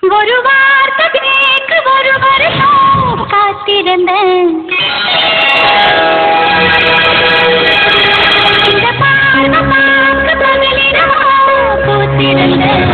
ஒரு வார்த்தை கேட்க ஒரு வருஷம் காத்திருந்தேன். இந்த பார்வை பார்க்க பகலிரவா பூத்திருந்தேன்.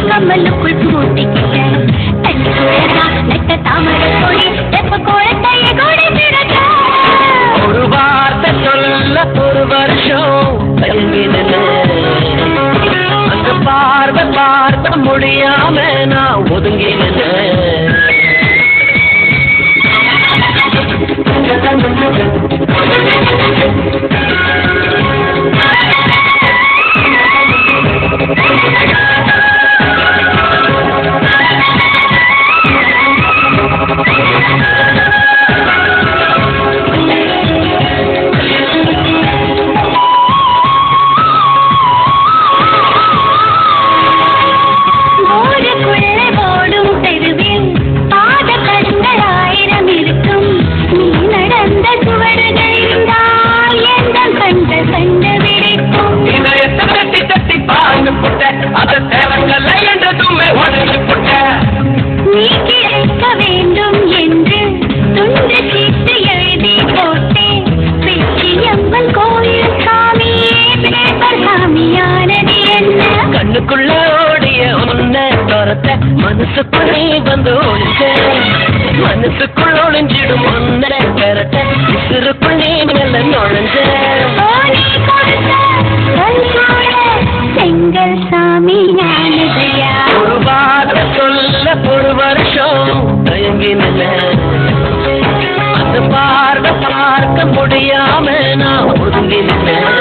கமலுக்குள் பூட்டிக்கிட்டேன் தாமரை கொடி எப்ப கோலத்தைய கொடி திறக்க ஒரு வார்த்தை சொல்ல ஒரு வருஷம் அந்த பார்வை பார்த்த முடியாம நான் ஒதுங்கினேன். கண்ணுக்குள்ள ஓடிய உன்ன தோரத்தை மனசுக்குள்ளே வந்து ஒழிச்ச மனசுக்குள் ஒளிஞ்சிடும் ஒன்ன கரத்தை சிறுக்குள்ளே மேல நுழைஞ்ச செங்கல் சாமி ஒரு வார்த்தை சொல்ல ஒரு வருஷம் தயங்கினல அந்த பார்வை பார்க்க முடியாம நான் ஒதுங்கினேன்.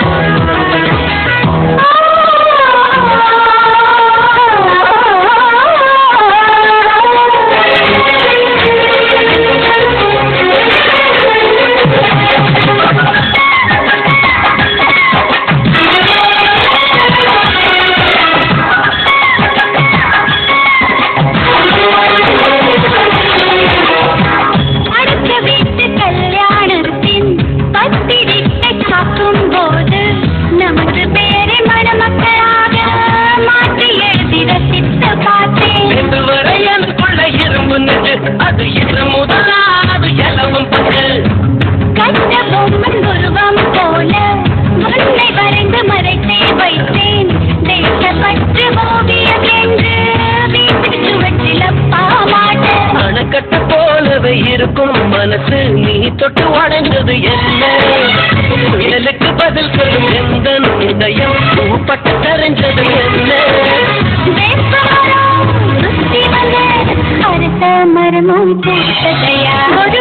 அது இது முதலாவது எலவும் பட்டு கட்ட பொம்மன் உருவம் போல முன்னை வரைந்து மறைத்தே வைத்தேன். தேசப்பற்று ஓவியம் என்று வீட்டு சுவற்றில் அப்பா மாட்டேன். அணைக்கட்ட போலவே இருக்கும் மனசு நீ தொட்டு உடைஞ்சது என்ன புயலுக்கு பதில் சொல்லும் எந்த இதயம் பூப்பட்டு தெரிஞ்சது என்ன மரமும் பூத்ததையா ஒரு